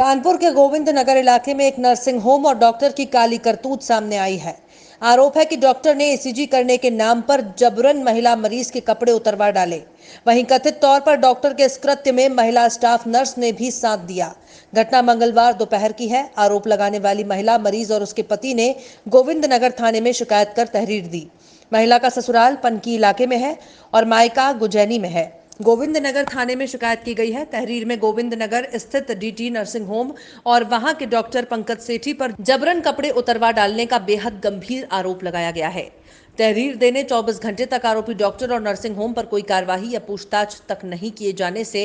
कानपुर के गोविंद नगर इलाके में एक नर्सिंग होम और डॉक्टर की काली करतूत सामने आई है। आरोप है कि डॉक्टर ने ईसीजी करने के नाम पर जबरन महिला मरीज के कपड़े उतरवा डाले। वहीं कथित तौर पर डॉक्टर के इस कृत्य में महिला स्टाफ नर्स ने भी साथ दिया। घटना मंगलवार दोपहर की है। आरोप लगाने वाली महिला मरीज और उसके पति ने गोविंद नगर थाने में शिकायत कर तहरीर दी। महिला का ससुराल पनकी इलाके में है और मायका गुजैनी में है। गोविंद नगर थाने में शिकायत की गई है। तहरीर में गोविंद नगर स्थित डीटी नर्सिंग होम और वहां के डॉक्टर पंकज सेठी पर जबरन कपड़े उतरवा डालने का बेहद गंभीर आरोप लगाया गया है। तहरीर देने 24 घंटे तक आरोपी डॉक्टर और नर्सिंग होम पर कोई कार्रवाई या पूछताछ तक नहीं किए जाने से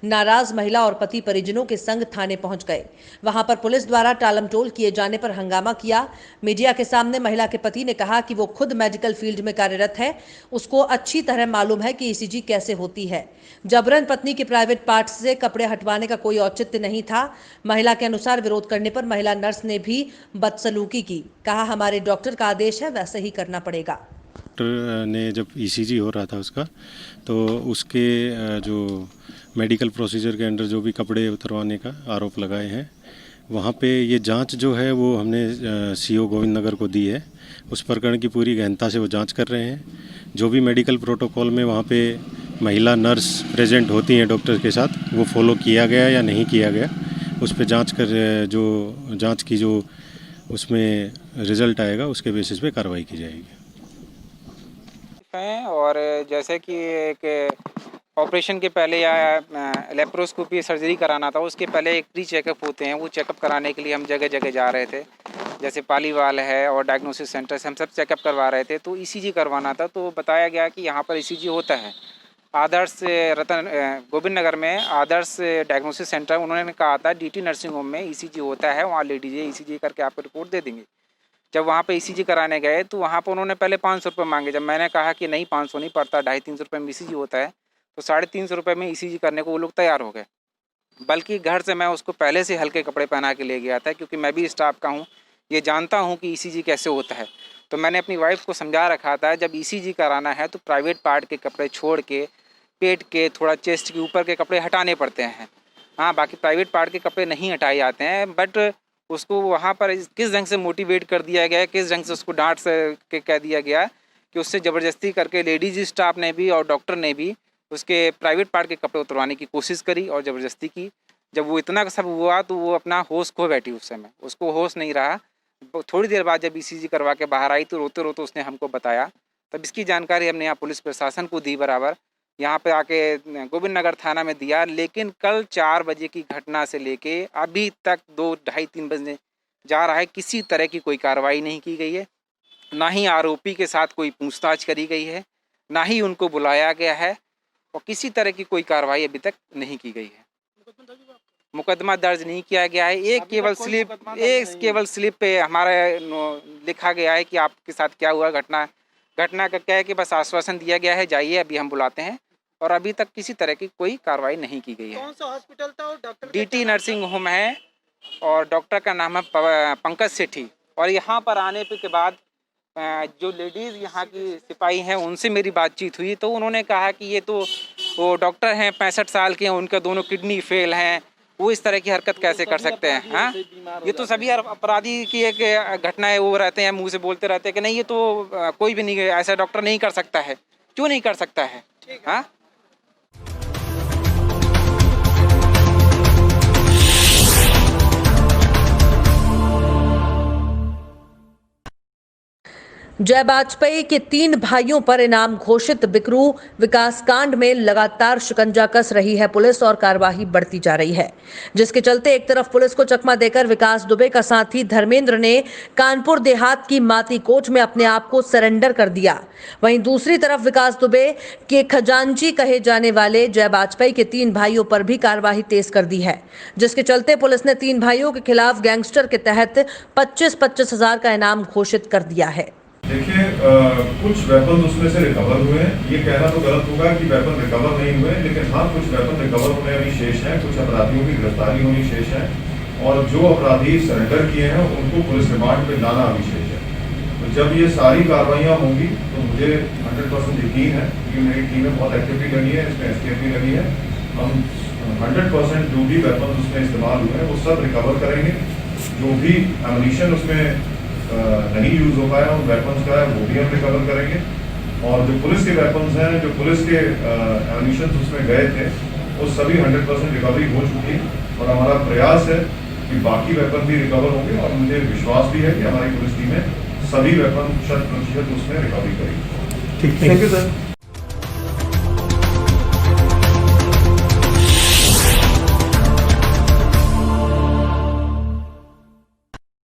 नाराज महिला और पति परिजनों के संग थाने पहुंच गए। वहां पर पुलिस द्वारा टालमटोल किए जाने पर हंगामा किया। मीडिया के सामने महिला के पति ने कहा कि वो खुद मेडिकल फील्ड में कार्यरत है, उसको अच्छी तरह मालूम है कि ईसीजी कैसे होती है। जबरन पत्नी के प्राइवेट पार्ट से कपड़े हटवाने का कोई औचित्य नहीं था। महिला के अनुसार विरोध करने पर महिला नर्स ने भी बदसलूकी की। कहा, हमारे डॉक्टर का आदेश है, वैसे ही करना पड़ेगा। डॉक्टर ने जब ईसीजी हो रहा था उसका, तो उसके जो मेडिकल प्रोसीजर के अंडर जो भी कपड़े उतरवाने का आरोप लगाए हैं, वहाँ पे ये जांच जो है वो हमने सीओ गोविंद नगर को दी है। उस प्रकरण की पूरी गहनता से वो जांच कर रहे हैं। जो भी मेडिकल प्रोटोकॉल में वहाँ पे महिला नर्स प्रेजेंट होती हैं डॉक्टर के साथ, वो फॉलो किया गया या नहीं किया गया, उस पर जांच कर जो जांच की जो उसमें रिजल्ट आएगा उसके बेसिस पे कार्रवाई की जाएगी। और जैसे कि एक ऑपरेशन के पहले या लेप्रोस्कोपी सर्जरी कराना था, उसके पहले एक प्री चेकअप होते हैं। वो चेकअप कराने के लिए हम जगह जगह जा रहे थे, जैसे पालीवाल है और डायग्नोसिस सेंटर से हम सब चेकअप करवा रहे थे। तो ईसीजी करवाना था, तो बताया गया कि यहाँ पर ईसीजी होता है। आदर्श गोविंद नगर में आदर्श डायग्नोसिस सेंटर, उन्होंने कहा था डीटी नर्सिंग होम में ईसीजी होता है, वहाँ ले लीजिए, ईसीजी करके आपको रिपोर्ट दे देंगे। जब वहाँ पे ईसीजी कराने गए तो वहाँ पर उन्होंने पहले 500 रुपये मांगे। जब मैंने कहा कि नहीं 500 नहीं पड़ता, 250-300 रुपये में ईसीजी होता है, तो 350 रुपये में ईसीजी करने को वो लोग तैयार हो गए। बल्कि घर से मैं उसको पहले से हल्के कपड़े पहना के ले गया था, क्योंकि मैं भी स्टाफ का हूँ, ये जानता हूँ कि ईसीजी कैसे होता है। तो मैंने अपनी वाइफ को समझा रखा था, जब ईसीजी कराना है तो प्राइवेट पार्ट के कपड़े छोड़ के पेट के, थोड़ा चेस्ट के ऊपर के कपड़े हटाने पड़ते हैं। हाँ, बाकी प्राइवेट पार्ट के कपड़े नहीं हटाए जाते हैं। बट उसको वहाँ पर किस ढंग से मोटिवेट कर दिया गया, किस ढंग से उसको डांट से के कह दिया गया कि उससे ज़बरदस्ती करके लेडीज स्टाफ ने भी और डॉक्टर ने भी उसके प्राइवेट पार्ट के कपड़े उतरवाने की कोशिश करी और ज़बरदस्ती की। जब वो इतना सब हुआ तो वो अपना होश खो बैठी। उस समय उसको होश नहीं रहा। थोड़ी देर बाद जब ईसीजी करवा के बाहर आई तो रोते रोते उसने हमको बताया। तब इसकी जानकारी हमने यहाँ पुलिस प्रशासन को दी, बराबर यहाँ पे आके गोविंद नगर थाना में दिया। लेकिन कल 4 बजे की घटना से लेके अभी तक 2, ढाई 3 बजने जा रहा है, किसी तरह की कोई कार्रवाई नहीं की गई है। ना ही आरोपी के साथ कोई पूछताछ करी गई है, ना ही उनको बुलाया गया है, और किसी तरह की कोई कार्रवाई अभी तक नहीं की गई है। मुकदमा दर्ज नहीं किया गया है। एक केवल स्लिप पे हमारा लिखा गया है कि आपके साथ क्या हुआ, घटना का क्या है कि बस आश्वासन दिया गया है, जाइए अभी हम बुलाते हैं, और अभी तक किसी तरह की कोई कार्रवाई नहीं की गई है। कौन सा हॉस्पिटल था और डॉक्टर? डीटी नर्सिंग होम है और डॉक्टर का नाम है पंकज सेठी। और यहाँ पर आने के बाद जो लेडीज़ यहाँ की सिपाही हैं उनसे मेरी बातचीत हुई, तो उन्होंने कहा कि ये तो वो डॉक्टर हैं, 65 साल के हैं, उनका दोनों किडनी फेल हैं, वो इस तरह की हरकत कैसे कर सकते हैं। हाँ, ये तो सभी अपराधी की एक घटना है। वो रहते हैं, मुंह से बोलते रहते हैं कि नहीं ये तो कोई भी नहीं, ऐसा डॉक्टर नहीं कर सकता है। क्यों नहीं कर सकता है? हाँ, जय वाजपेयी के 3 भाइयों पर इनाम घोषित बिकरू विकास कांड में लगातार शिकंजा कस रही है पुलिस और कार्यवाही बढ़ती जा रही है, जिसके चलते एक तरफ पुलिस को चकमा देकर विकास दुबे का साथी धर्मेंद्र ने कानपुर देहात की माती कोर्ट में अपने आप को सरेंडर कर दिया। वहीं दूसरी तरफ विकास दुबे के खजांची कहे जाने वाले जय वाजपेयी के 3 भाइयों पर भी कार्यवाही तेज कर दी है, जिसके चलते पुलिस ने 3 भाइयों के खिलाफ गैंगस्टर के तहत 25-25 हजार का इनाम घोषित कर दिया है। देखिए, कुछ वेपन उसमें से रिकवर हुए हैं। ये कहना तो गलत होगा कि वेपन रिकवर नहीं हुए, लेकिन हाँ कुछ वेपन रिकवर होने अभी शेष हैं, कुछ अपराधियों की गिरफ्तारी होनी शेष है, और जो अपराधी सरेंडर किए हैं उनको पुलिस रिमांड पे लाना अभी शेष है। तो जब ये सारी कार्रवाइयाँ होंगी तो मुझे 100% यकीन है कि मेरी टीमें बहुत एक्टिवली लगी है, इसमें एसटीएफ भी लगी है। हम 100% जो भी वेपन उसमें इस्तेमाल हुए हैं वो सब रिकवर करेंगे। जो भी एमुनिशन उसमें नहीं यूज़ हो पाया उन वेपन्स का वो भी हम रिकवर करेंगे। और जो पुलिस के वेपन्स हैं, जो पुलिस के एमुनिशन उसमें गए थे, वो सभी 100% रिकवरी हो चुकी है। और हमारा प्रयास है कि बाकी वेपन भी रिकवर होंगे और मुझे विश्वास भी है कि हमारी पुलिस टीमें सभी वेपन 100% उसमें रिकवरी करेगी। ठीक, थैंक यू सर।